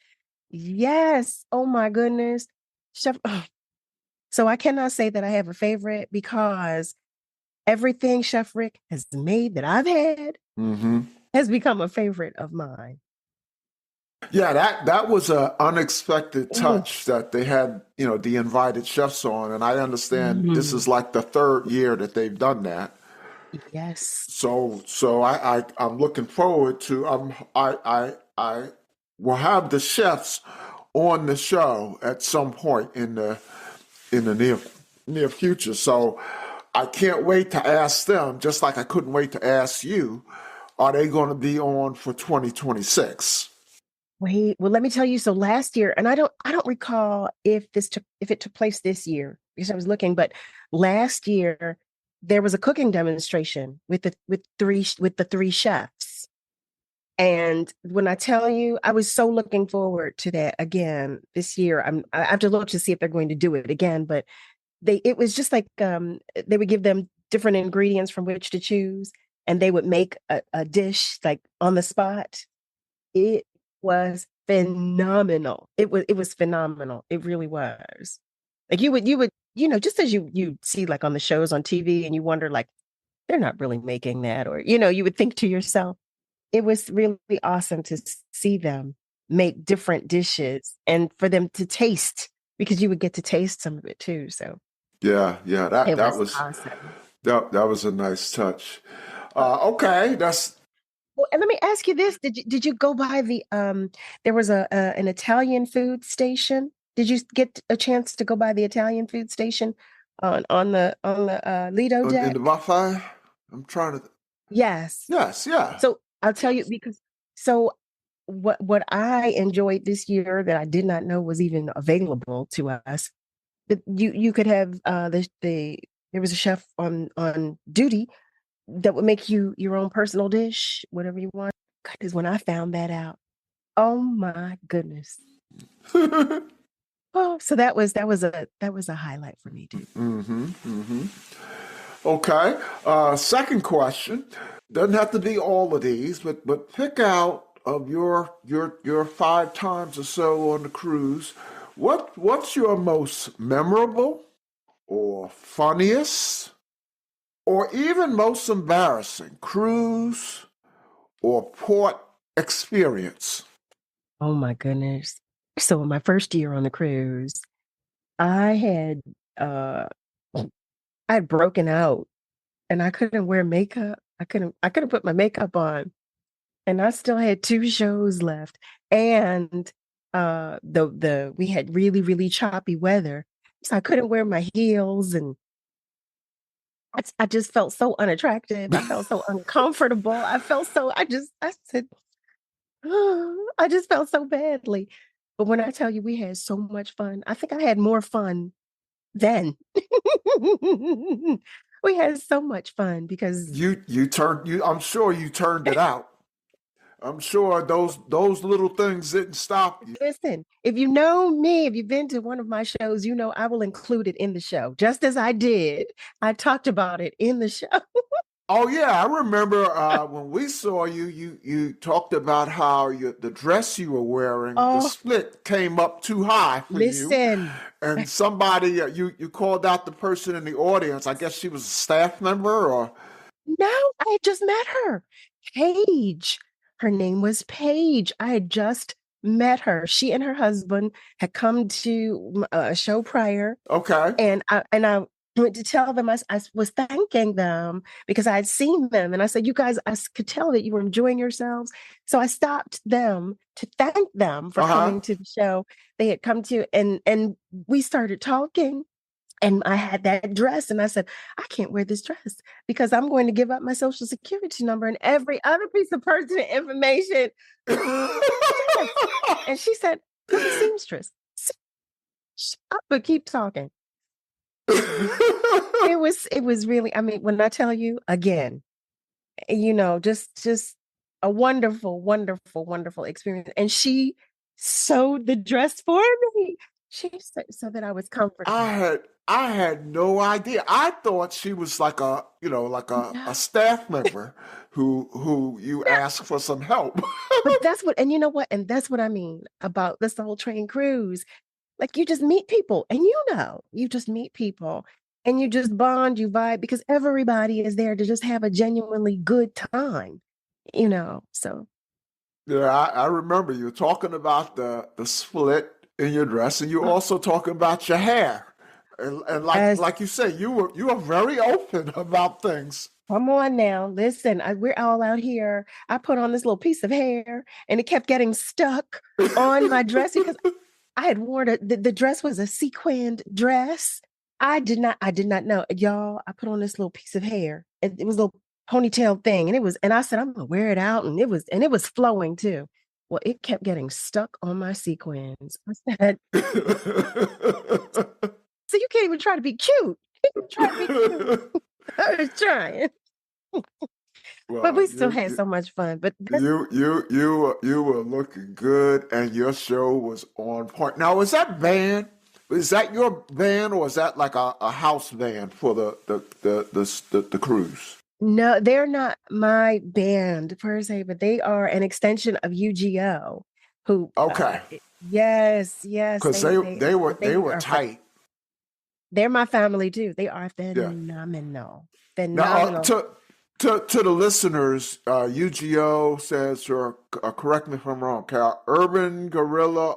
Yes. Oh my goodness. Chef. Oh. So I cannot say that I have a favorite because everything Chef Rick has made that I've had has become a favorite of mine. Yeah, that was an unexpected Mm, touch that they had, the invited chefs on, and I understand this mm, is like the third year that they've done that. yes. So I'm looking forward to I will have the chefs on the show at some point in the near future. So I can't wait to ask them, just like I couldn't wait to ask you, are they going to be on for 2026? Wait, well, let me tell you. So last year, and I don't recall if it took place this year because I was looking, but last year there was a cooking demonstration with the three chefs. And when I tell you, I was so looking forward to that again this year. I have to look to see if they're going to do it again, but it was just like they would give them different ingredients from which to choose, and they would make a dish like on the spot. It was phenomenal. It was phenomenal. It really was. Like you would just as you see like on the shows on TV and you wonder like they're not really making that, or you would think to yourself it was really awesome to see them make different dishes and for them to taste because you would get to taste some of it too. So Yeah, yeah, that it that was was awesome. that was a nice touch. Uh, Okay, that's Well, and let me ask you this: Did you go by the There was an Italian food station. Did you get a chance to go by the Italian food station on the Lido in the deck? buffet. I'm trying to. Yes. Yes, yeah. So I'll tell you because so what I enjoyed this year that I did not know was even available to us. That you could have there was a chef on duty that would make you your own personal dish, whatever you want. Because when I found that out, oh my goodness. Oh, so that was a highlight for me too. Mm-hmm. Okay. Second question. Doesn't have to be all of these, but pick out of your 5 times or so on the cruise. What's your most memorable or funniest or even most embarrassing cruise or port experience? Oh my goodness. So my first year on the cruise, I had uh I had broken out and I couldn't wear makeup. I couldn't put my makeup on. And I still had two shows left. And the we had really, really choppy weather. So I couldn't wear my heels and I just felt so unattractive. I felt so uncomfortable. I said, "Oh," I just felt so badly. But when I tell you we had so much fun, I think I had more fun then. We had so much fun because You turned you I'm sure you turned it out. I'm sure those little things didn't stop you. listen, if you know me, if you've been to one of my shows, you know I will include it in the show. Just as I did, I talked about it in the show. Oh yeah, I remember when we saw you. You talked about how the dress you were wearing, the Oh, split came up too high for you, listen. and somebody you called out the person in the audience. I guess she was a staff member, or No, I had just met her. Paige. Her name was Paige. I had just met her. She and her husband had come to a show prior, okay, and I went to tell them I was thanking them because I had seen them, and I said, "You guys, could tell that you were enjoying yourselves." So I stopped them to thank them for uh huh, coming to the show. They had come to, and we started talking. And I had that dress, and I said, I can't wear this dress because I'm going to give up my social security number and every other piece of personal information for this dress. And she said, I'm a seamstress. Shut up, but keep talking. It was really, I mean, when I tell you again, just a wonderful, wonderful, wonderful experience. And she sewed the dress for me. She said so that I was I comfortable. had I had no idea. I thought she was like a No, staff member who you no. asked for some help. But and you know what? And that's what I mean about this whole train cruise. Like you just meet people and you just meet people and you just bond, you vibe because everybody is there to just have a genuinely good time. So Yeah, I remember you talking about the split in your dress, and you were also talking about your hair. And Yes. like you say, you were very open about things. Come on now. Listen, we're all out here. I put on this little piece of hair and it kept getting stuck on my dress because I had worn the dress was a sequined dress. I did not know. Y'all, I put on this little piece of hair. It was a little ponytail thing. And I said, I'm gonna wear it out. And it was flowing too. Well, it kept getting stuck on my sequins. I said, so you can't even try to be cute. You can't even try to be cute. I was trying. But Well, we still had so much fun. But that's you were looking good, and your show was on point. Now, is that your band, or is that like a house band for the cruise? no, they're not my band per se, but they are an extension of UGO. Who? Okay, Yes, yes, because they were are. tight. They're my family too. They are Yeah. phenomenal, Now, phenomenal. to the listeners, UGO says, or correct me if I'm wrong, Cal, Urban Guerrilla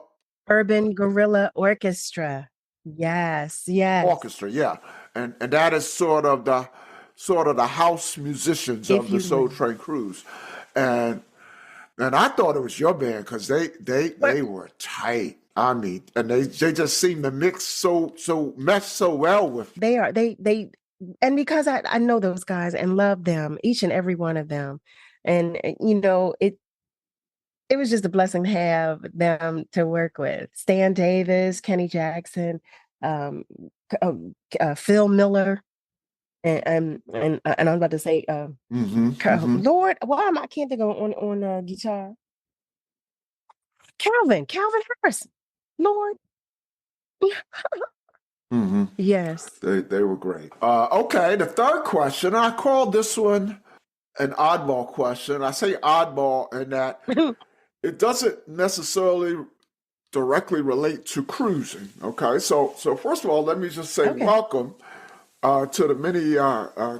Urban Guerrilla Orchestra. Yes, yes. Orchestra, yeah, and that is sort of the house musicians If of the you Soul will. Train Cruise, and and I thought it was your band because But they were tight. I mean, and they just seemed to mix so mesh so well with. they are and because I know those guys and love them, each and every one of them. And it was just a blessing to have them to work with. Stan Davis, Kenny Jackson, um, Phil Miller, and I'm about to say, Hmm, hmm, Lord, why am I can't think of on guitar? Calvin Harrison, Lord, hmm. yes. They were great. Okay, the third question, I called this one an oddball question. I say oddball in that it doesn't necessarily directly relate to cruising. Okay, so first of all, let me just say Okay, welcome to the many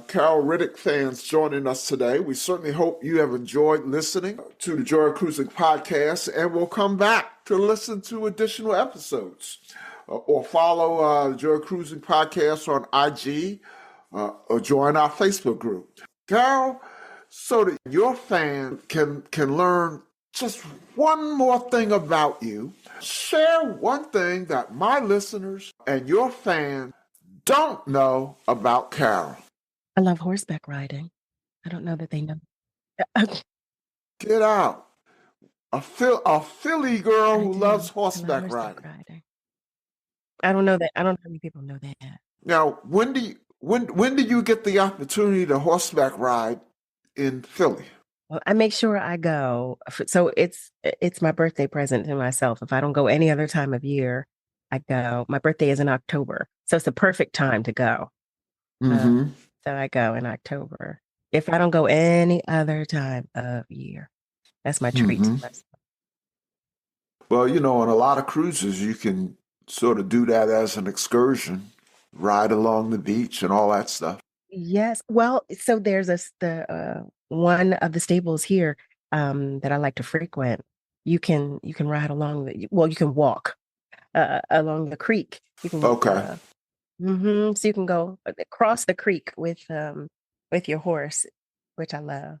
Carol Riddick fans joining us today. We certainly hope you have enjoyed listening to the Joy of Cruising podcast, and we'll come back to listen to additional episodes. Or follow the Joy of Cruising podcast on IG, or join our Facebook group. Carol, so that your fan can learn just one more thing about you, share one thing that my listeners and your fans don't know about Carol. I love horseback riding. I don't know that they know. Get out. A Philly girl I who do. loves I love horseback horseback riding. riding. I don't know that. I don't know how many people know that. Now, when do you get the opportunity to horseback ride in Philly? Well, I make sure I go. So it's my birthday present to myself. If I don't go any other time of year, I go. My birthday is in October, so it's the perfect time to go. Uh, Mm-hmm. so I go in October. If I don't go any other time of year, that's my treat to Mm-hmm. myself. Well, on a lot of cruises, you can sort of do that as an excursion, ride along the beach and all that stuff. Yes. Well, so there's the one of the stables here that I like to frequent. You can ride along you can walk along the creek. You can Okay. so you can go across the creek with your horse, which I love.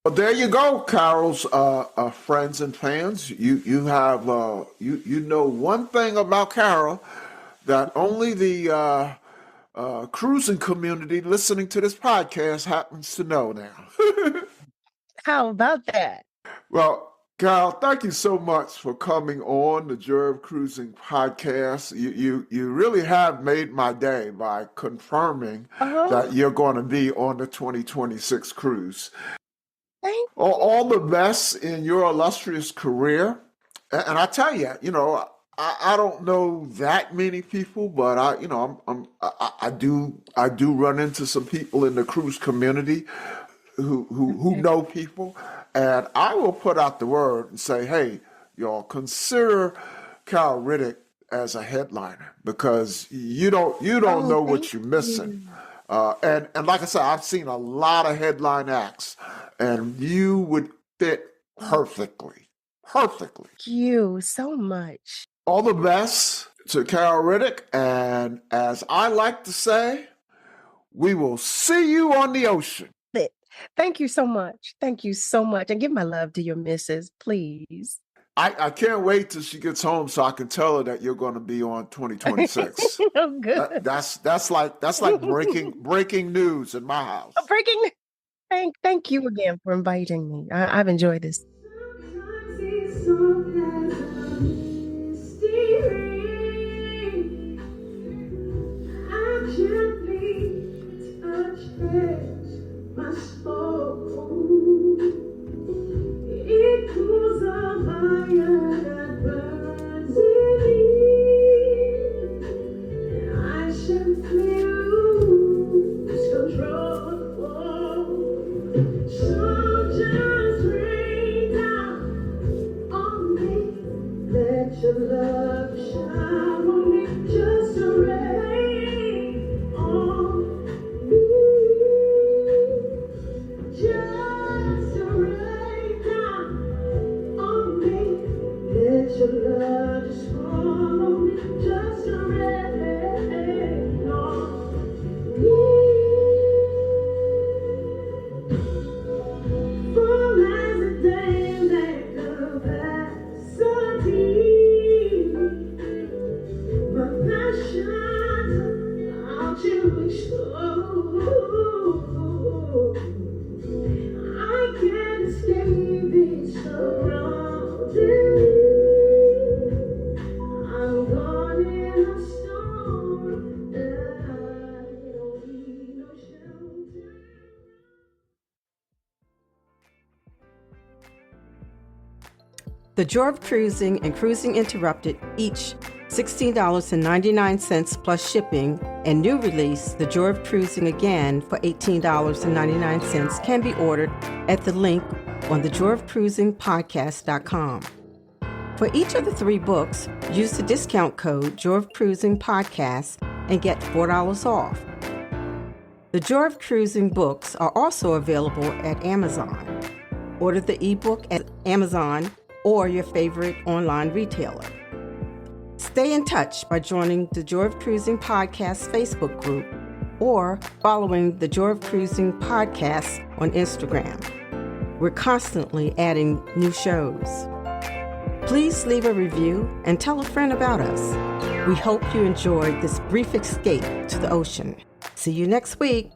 Well, there you go, Carol's friends and fans. You have you know one thing about Carol that only the cruising community listening to this podcast happens to know now. How about that? Well, Carol, thank you so much for coming on the Joy of Cruising podcast. You really have made my day by confirming Oh, that you're going to be on the 2026 cruise. thank All the best in your illustrious career. And I tell you, I don't know that many people, but I do run into some people in the cruise community who you. know people, and I will put out the word and say, hey, y'all consider Carl Riddick as a headliner because you don't Oh, know thank what you're missing. you. And like I said, I've seen a lot of headline acts, and you would fit perfectly. Perfectly. Thank you so much. All the best to Carol Riddick. And as I like to say, we will see you on the ocean. Thank you so much. Thank you so much. And give my love to your missus, please. I can't wait till she gets home so I can tell her that you're going to be on 2026. Oh, good. That's like breaking news in my house. Breaking. Thank you again for inviting me. I've enjoyed this. Sometimes it's so pleasant, steering. I gently touch my soul. It cools a fire that burns in me. I simply lose control. So just rain down on me. Let your love shine on me. Just rain on me. Just rain down on me. Let your love just fall on me. Just rain on me. Full as a day and capacity. My passion I'll choose. I can't escape it surrounding me. I'm gone in a storm that I don't need no shelter. The Joy of Cruising and Cruising Interrupted, each $16.99 plus shipping, and new release, The Joy of Cruising Again for $18.99 can be ordered at the link on thejoyofcruisingpodcast.com. For each of the 3 books, use the discount code Joy of Cruising Podcast and get $4 off. The Joy of Cruising books are also available at Amazon. Order the ebook at Amazon or your favorite online retailer. Stay in touch by joining the Joy of Cruising Podcast Facebook group or following the Joy of Cruising Podcast on Instagram. We're constantly adding new shows. Please leave a review and tell a friend about us. We hope you enjoyed this brief escape to the ocean. See you next week.